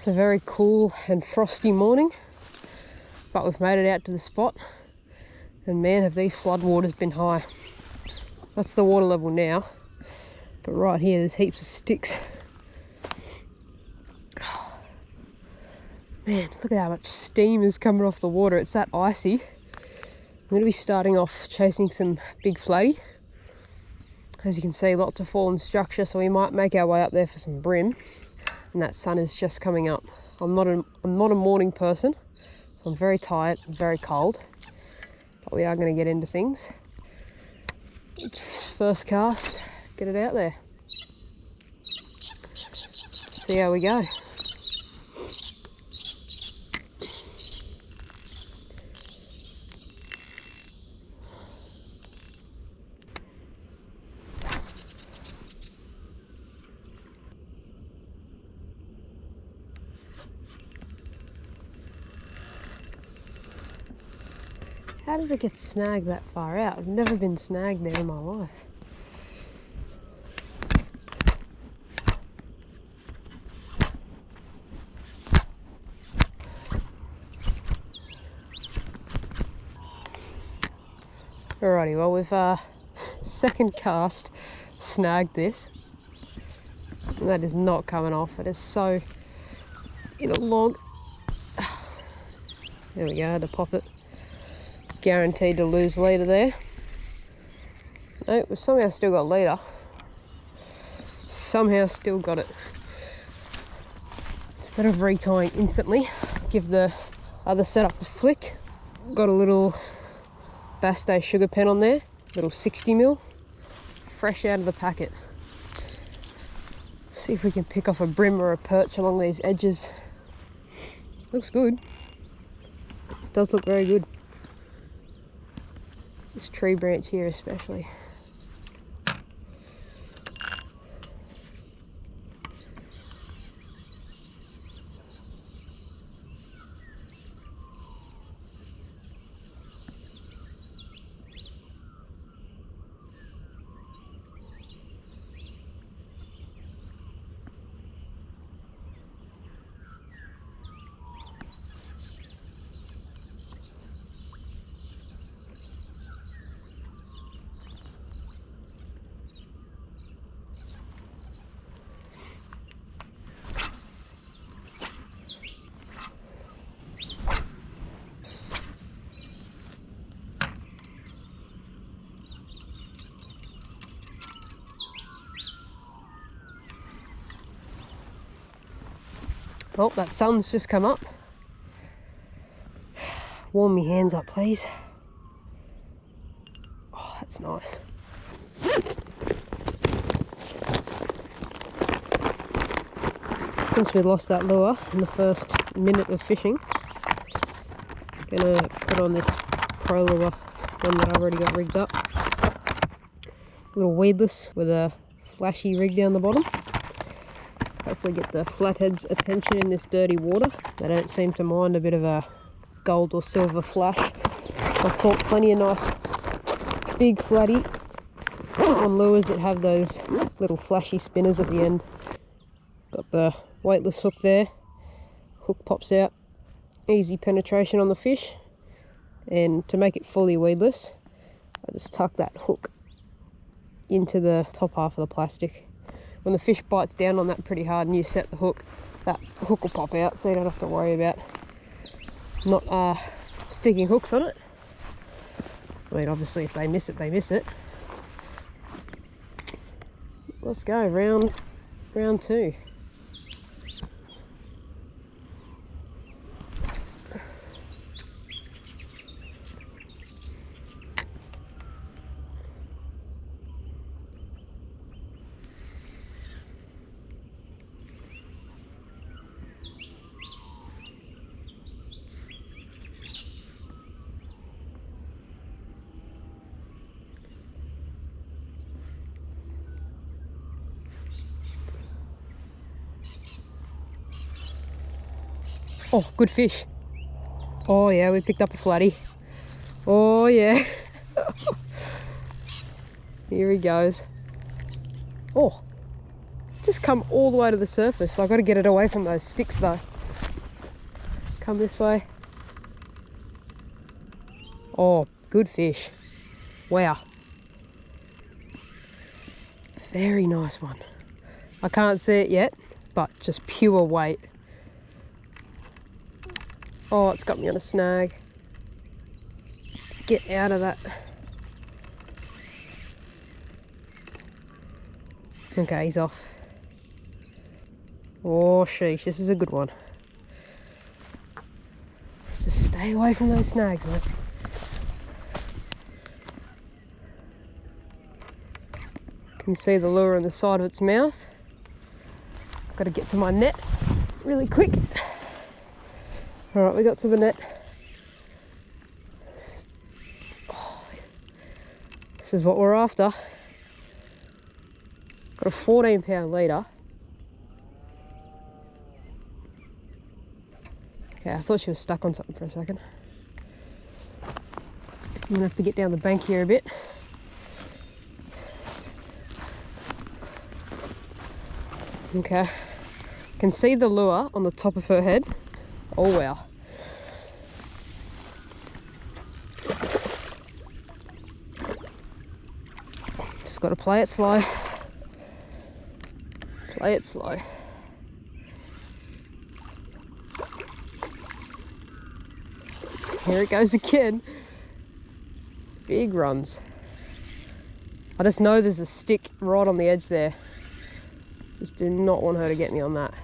It's a very cool and frosty morning, but we've made it out to the spot, and man, have these floodwaters been high. That's the water level now, but right here there's heaps of sticks. Man, look at how much steam is coming off the water. It's that icy. I'm going to be starting off chasing some big flatty. As you can see, lots of fallen structure, so we might make our way up there for some brim. And that sun is just coming up. I'm not a morning person, so I'm very tired and very cold, but we are going to get into things. It's first cast, get it out there. See how we go. How did it get snagged that far out? I've never been snagged there in my life. Alrighty, well we've second cast snagged this. And that is not coming off. It is so in a log. There we go, I had to pop it. Guaranteed to lose leader there. No, we've somehow still got leader. Somehow still got it. Instead of retying instantly, give the other setup a flick. Got a little BassDay Sugapen on there, little 60mm, fresh out of the packet. See if we can pick off a brim or a perch along these edges. Looks good. It does look very good. This tree branch here especially. Oh, that sun's just come up. Warm me hands up, please. Oh, that's nice. Since we lost that lure in the first minute of fishing, I'm gonna put on this ProLure one that I've already got rigged up. A little weedless with a flashy rig down the bottom. Hopefully get the flatheads' attention in this dirty water. They don't seem to mind a bit of a gold or silver flash. I've caught plenty of nice big flatty on lures that have those little flashy spinners at the end. Got the weightless hook there. Hook pops out. Easy penetration on the fish. And to make it fully weedless, I just tuck that hook into the top half of the plastic. When the fish bites down on that pretty hard and you set the hook, that hook will pop out, so you don't have to worry about not sticking hooks on it. I mean, obviously if they miss it, they miss it. Let's go, round two. Oh, good fish. Oh yeah, we picked up a flatty. Oh yeah. Here he goes. Oh, just come all the way to the surface. So I've got to get it away from those sticks though. Come this way. Oh, good fish. Wow. Very nice one. I can't see it yet, but just pure weight. Oh, it's got me on a snag. Get out of that. Okay, he's off. Oh, sheesh, this is a good one. Just stay away from those snags, man. You can see the lure on the side of its mouth. I've got to get to my net really quick. All right, we got to the net. Oh, this is what we're after. Got a 14-pound leader. Okay, I thought she was stuck on something for a second. I'm gonna have to get down the bank here a bit. Okay, can see the lure on the top of her head. Oh wow. Just got to play it slow. Play it slow. Here it goes again. Big runs. I just know there's a stick right on the edge there. Just do not want her to get me on that.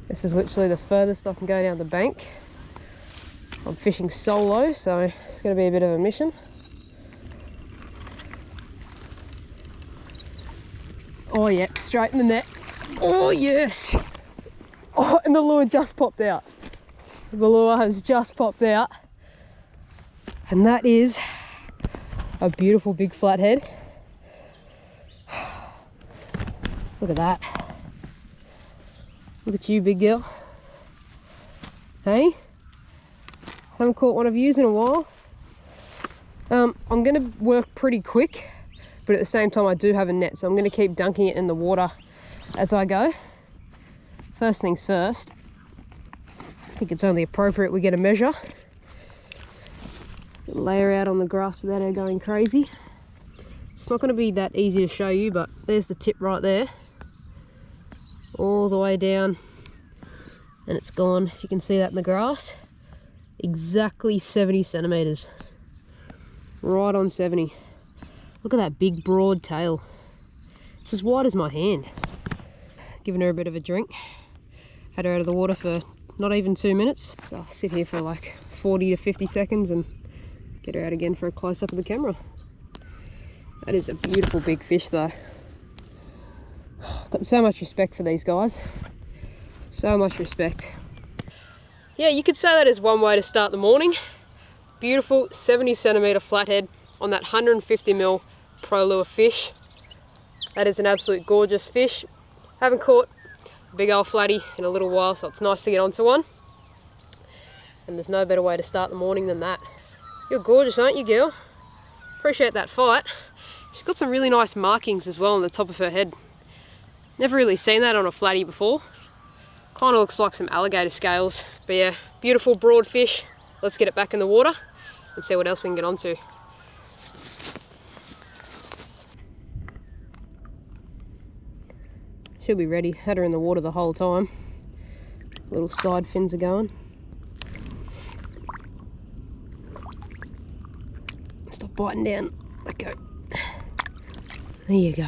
This is literally the furthest I can go down the bank. I'm fishing solo, so it's going to be a bit of a mission. Oh yeah, straight in the net. Oh yes! Oh, and the lure just popped out. The lure has just popped out. And that is a beautiful big flathead. Look at that. Look at you, big girl. Hey? Haven't caught one of yous in a while. I'm going to work pretty quick, but at the same time I do have a net, so I'm going to keep dunking it in the water as I go. First things first, I think it's only appropriate we get a measure. Lay her out on the grass without her going crazy. It's not going to be that easy to show you, but there's the tip right there. All the way down, and it's gone. You can see that in the grass. Exactly 70 centimeters. Right on 70. Look at that big broad tail. It's as wide as my hand. Giving her a bit of a drink. Had her out of the water for not even 2 minutes. So I'll sit here for like 40 to 50 seconds and get her out again for a close-up of the camera. That is a beautiful big fish though. Got so much respect for these guys. So much respect. Yeah, you could say that is one way to start the morning. Beautiful 70 centimeter flathead on that 150mm ProLure fish. That is an absolute gorgeous fish. Haven't caught a big old flatty in a little while, so it's nice to get onto one. And there's no better way to start the morning than that. You're gorgeous, aren't you, girl? Appreciate that fight. She's got some really nice markings as well on the top of her head. Never really seen that on a flatty before. Kind of looks like some alligator scales. But yeah, beautiful broad fish. Let's get it back in the water and see what else we can get onto. She'll be ready. Had her in the water the whole time. Little side fins are going. Stop biting down. Let go. There you go.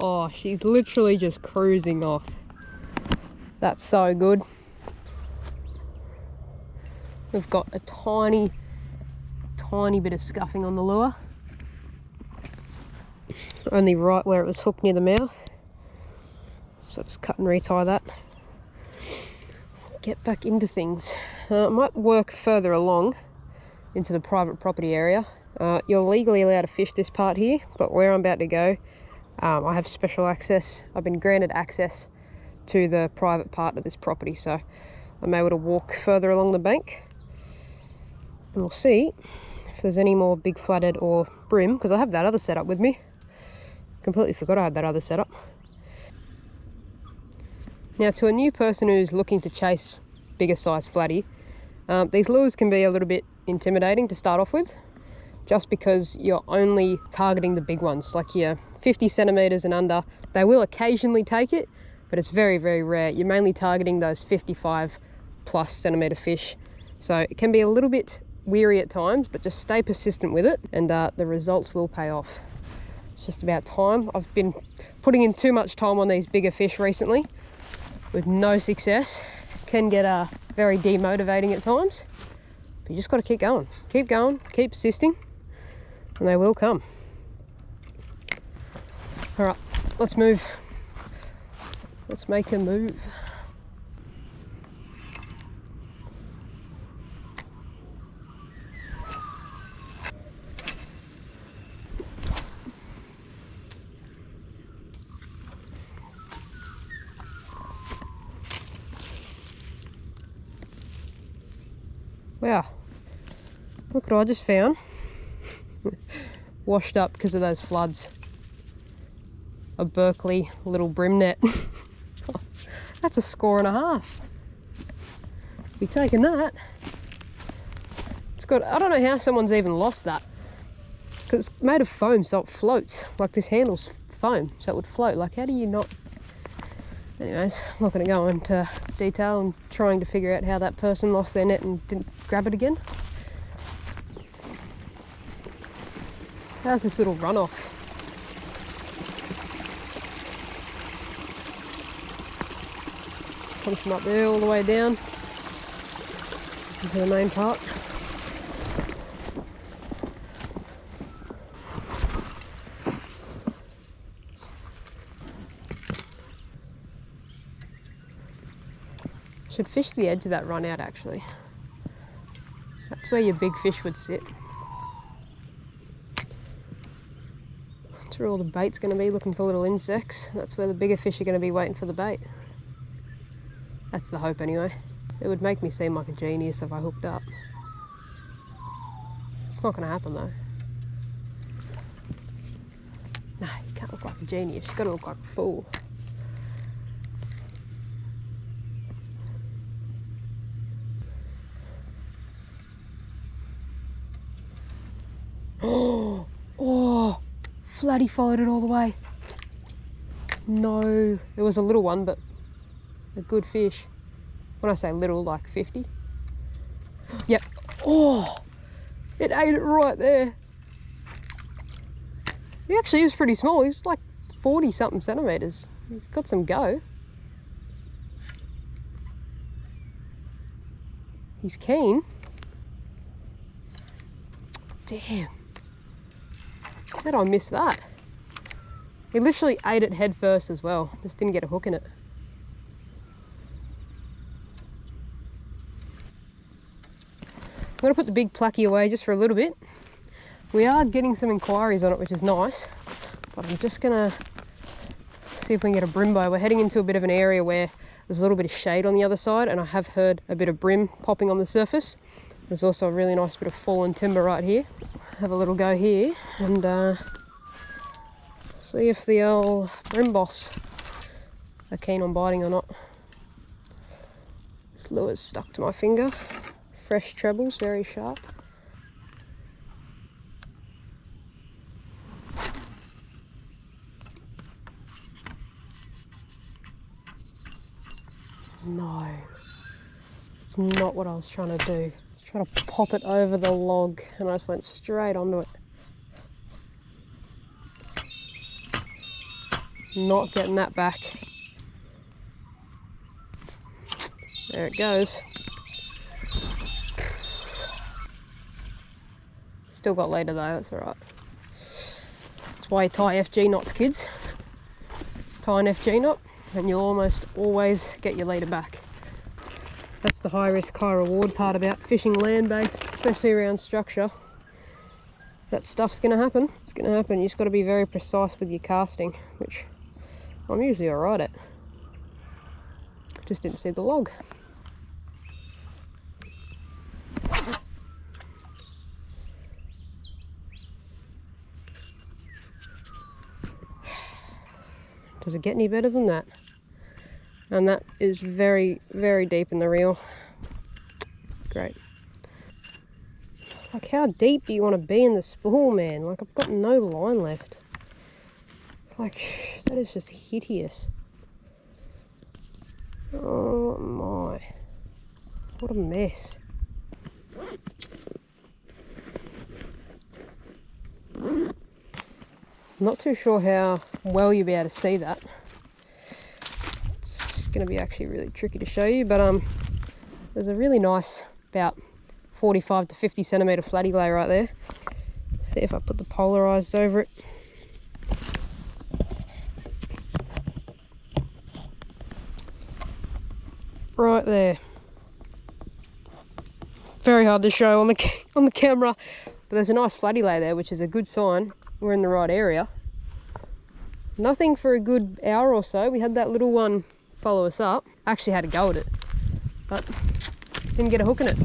Oh, she's literally just cruising off. That's so good. We've got a tiny bit of scuffing on the lure. Only right where it was hooked near the mouth. So just cut and retie that. Get back into things. I might work further along into the private property area. You're legally allowed to fish this part here, but where I'm about to go, I have special access. I've been granted access to the private part of this property, so I'm able to walk further along the bank And we'll see if there's any more big flathead or brim, because I have that other setup with me. Completely forgot I had that other setup. Now, to a new person who's looking to chase bigger size flatty, these lures can be a little bit intimidating to start off with, just because you're only targeting the big ones, like your 50 centimeters and under. They will occasionally take it, but it's very, very rare. You're mainly targeting those 55 plus centimeter fish. So it can be a little bit weary at times, but just stay persistent with it and the results will pay off. It's just about time. I've been putting in too much time on these bigger fish recently with no success. Can get very demotivating at times, but you just got to keep going, keep persisting, and they will come. All right, let's move. Let's make a move. Wow, look what I just found. Washed up because of those floods. A Berkeley little brim net. That's a 1.5 scores. Be taking that. It's got, I don't know how someone's even lost that. Because it's made of foam, so it floats. Like this handle's foam, so it would float. Like, how do you not? Anyways, I'm not going to go into detail. I'm trying to figure out how that person lost their net and didn't grab it again. How's this little runoff? Comes from up there all the way down into the main part. Should fish the edge of that run out actually. That's where your big fish would sit. That's where all the bait's going to be, looking for little insects. That's where the bigger fish are going to be waiting for the bait. That's the hope anyway. It would make me seem like a genius if I hooked up. It's not going to happen though. No, you can't look like a genius, you've got to look like a fool. Oh, Flatty followed it all the way. No, it was a little one, but a good fish. When I say little, like 50. Yep. Oh, it ate it right there. He actually is pretty small. He's like 40 something centimeters. He's got some go. He's keen. Damn. How did I miss that? He literally ate it head first as well. Just didn't get a hook in it. I'm going to put the big plucky away just for a little bit. We are getting some inquiries on it, which is nice. But I'm just going to see if we can get a brimbo. We're heading into a bit of an area where there's a little bit of shade on the other side, and I have heard a bit of brim popping on the surface. There's also a really nice bit of fallen timber right here. Have a little go here and see if the old brim boss are keen on biting or not. This lure's stuck to my finger. Fresh trebles, very sharp. No, it's not what I was trying to do. Try to pop it over the log and I just went straight onto it. Not getting that back. There it goes. Still got later though, that's alright. That's why you tie FG knots, kids. Tie an FG knot and you'll almost always get your leader back. That's the high risk, high reward part about fishing land-based, especially around structure. That stuff's going to happen. It's going to happen. You just got to be very precise with your casting, which I'm usually alright at. Just didn't see the log. Does it get any better than that? And that is very, very deep in the reel. Great. Like, how deep do you want to be in the spool, man? Like, I've got no line left. Like, that is just hideous. Oh my. What a mess. I'm not too sure how well you'll be able to see that. It's going to be actually really tricky to show you, but there's a really nice, about 45 to 50 centimetre flatty lay right there. See if I put the polarized over it. Right there. Very hard to show on the camera, but there's a nice flatty lay there, which is a good sign we're in the right area. Nothing for a good hour or so. We had that little one follow us up. Actually had a go at it, but didn't get a hook in it.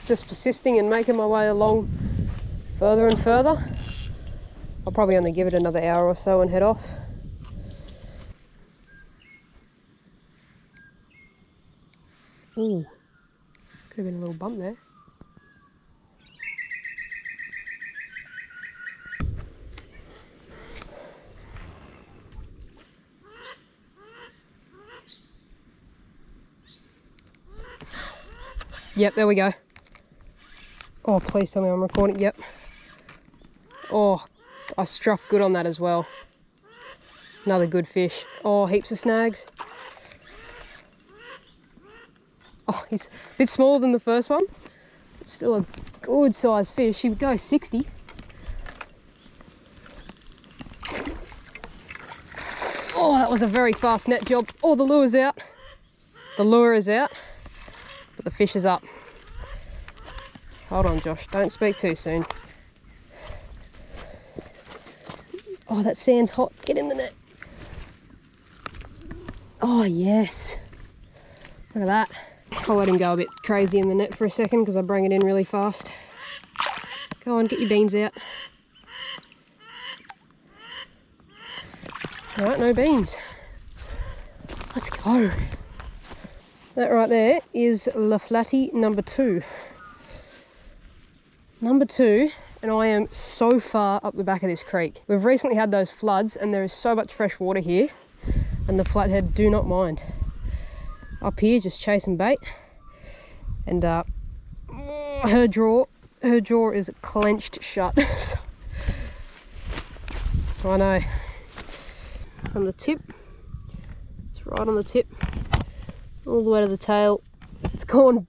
Just persisting and making my way along further and further. I'll probably only give it another hour or so and head off. Ooh, could have been a little bump there. Yep, there we go. Oh, please tell me I'm recording. Yep. Oh, I struck good on that as well. Another good fish. Oh, heaps of snags. Oh, he's a bit smaller than the first one. It's still a good sized fish. He would go 60. Oh, that was a very fast net job. Oh, the lure's out. The lure is out, but the fish is up. Hold on, Josh, don't speak too soon. Oh, that sand's hot. Get in the net. Oh, yes. Look at that. I'll let him go a bit crazy in the net for a second because I bring it in really fast. Go on, get your beans out. All right, no beans. Let's go. That right there is La Flatty number 2. Number 2, and I am so far up the back of this creek. We've recently had those floods and there is so much fresh water here, and the flathead do not mind. Up here, just chasing bait, and her jaw is clenched shut. I know. From the tip, it's right on the tip, all the way to the tail. It's gone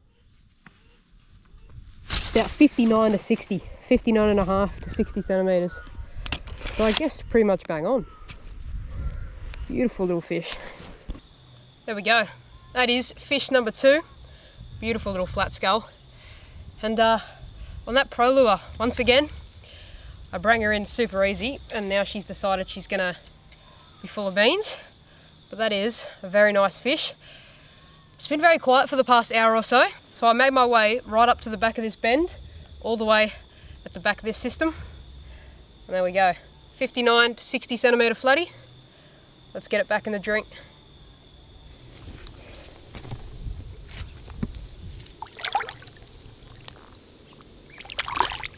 about 59 to 60, 59 and a half to 60 centimetres. So I guess pretty much bang on. Beautiful little fish. There we go. That is fish number 2. Beautiful little flat skull. And on that ProLure, once again, I bring her in super easy, and now she's decided she's gonna be full of beans. But that is a very nice fish. It's been very quiet for the past hour or so. So I made my way right up to the back of this bend, all the way at the back of this system. And there we go. 59 to 60 centimetre flatty. Let's get it back in the drink.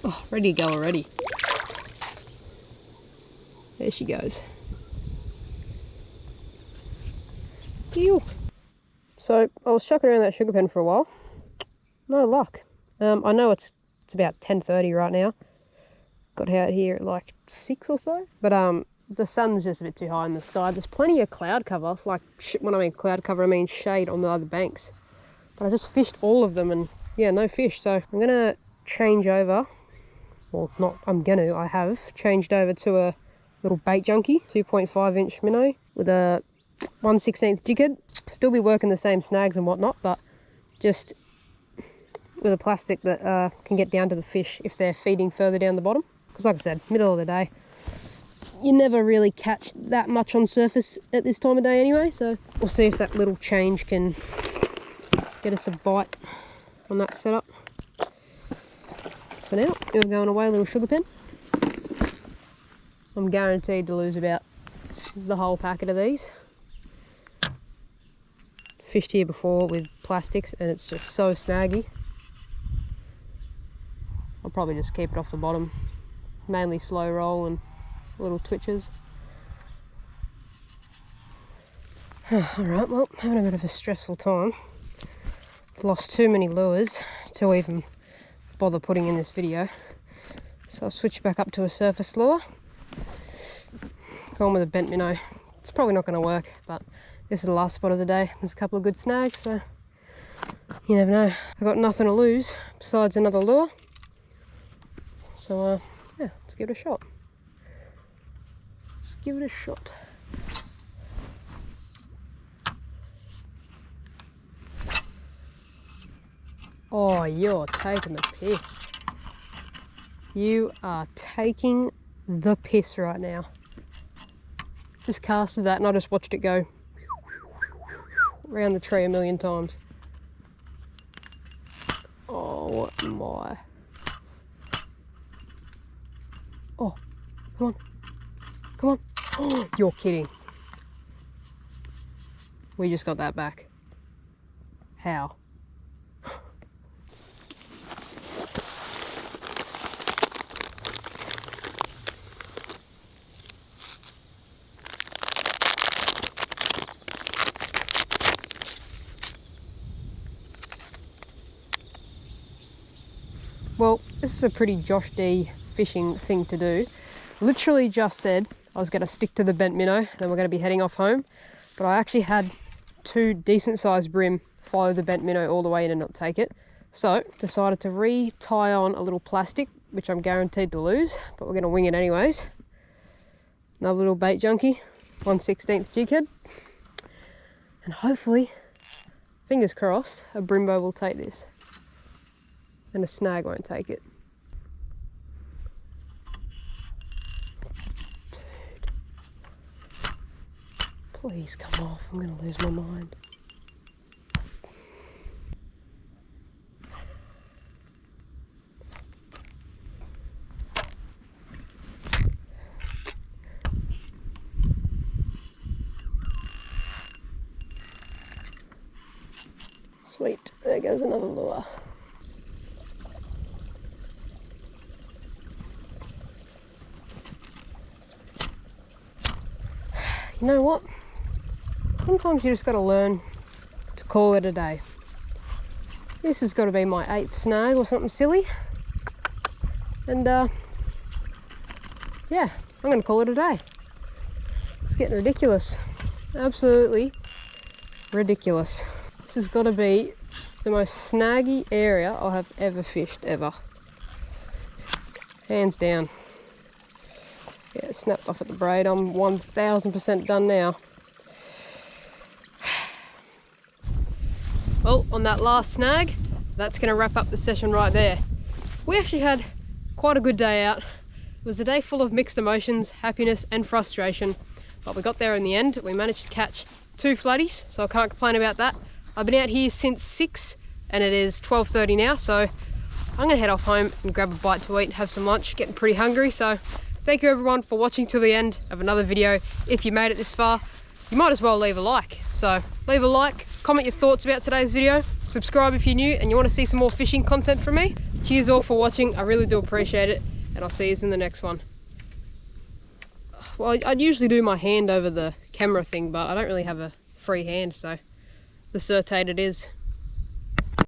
Oh, ready to go already. There she goes. Ew. So I was chucking around that Sugapen for a while. No luck. I know it's about 10:30 right now. Got out here at like 6 or so. But the sun's just a bit too high in the sky. There's plenty of cloud cover. Like, when I mean cloud cover, I mean shade on the other banks. But I just fished all of them and yeah, no fish. So I'm going to change over. Well, not I'm going to. I have changed over to a little bait junkie. 2.5 inch minnow with a 1/16 jig head. Still be working the same snags and whatnot, but just with a plastic that can get down to the fish if they're feeding further down the bottom. Because like I said, middle of the day, you never really catch that much on surface at this time of day anyway, so we'll see if that little change can get us a bite on that setup. For now, you're going away, little Sugapen. I'm guaranteed to lose about the whole packet of these. Fished here before with plastics and it's just so snaggy. I'll probably just keep it off the bottom. Mainly slow roll and little twitches. Alright, well, having a bit of a stressful time. Lost too many lures to even bother putting in this video. So I'll switch back up to a surface lure. Go on with a bent minnow. It's probably not going to work, but this is the last spot of the day. There's a couple of good snags, so you never know. I've got nothing to lose besides another lure. So yeah, let's give it a shot. Let's give it a shot. Oh, you're taking the piss. You are taking the piss right now. Just casted that and I just watched it go around the tree a million times. Oh my. Oh, come on. Come on. Oh, you're kidding. We just got that back. How? Well, this is a pretty Josh D fishing thing to do. Literally just said I was going to stick to the bent minnow, then we're going to be heading off home. But I actually had two decent sized brim follow the bent minnow all the way in and not take it. So decided to re-tie on a little plastic, which I'm guaranteed to lose, but we're going to wing it anyways. Another little bait junkie, 1/16 jig head. And hopefully, fingers crossed, a brimbo will take this. And a snag won't take it. Dude. Please come off, I'm gonna lose my mind. Sweet, there goes another lure. You know what? Sometimes you just got to learn to call it a day. This has got to be my 8th snag or something silly. And yeah, I'm going to call it a day. It's getting ridiculous. Absolutely ridiculous. This has got to be the most snaggy area I have ever fished, ever. Hands down. Yeah, it snapped off at the braid. I'm 1000% done now. Well, on that last snag, that's going to wrap up the session right there. We actually had quite a good day out. It was a day full of mixed emotions, happiness and frustration, but we got there in the end. We managed to catch 2 flatties, so I can't complain about that. I've been out here since 6 and it is 12:30 now, so I'm going to head off home and grab a bite to eat and have some lunch. Getting pretty hungry, so thank you everyone for watching till the end of another video. If you made it this far, you might as well leave a like. So leave a like, comment your thoughts about today's video, subscribe if you're new and you want to see some more fishing content from me. Cheers all for watching, I really do appreciate it, and I'll see you in the next one. Well, I'd usually do my hand over the camera thing, but I don't really have a free hand, so the Certate it is.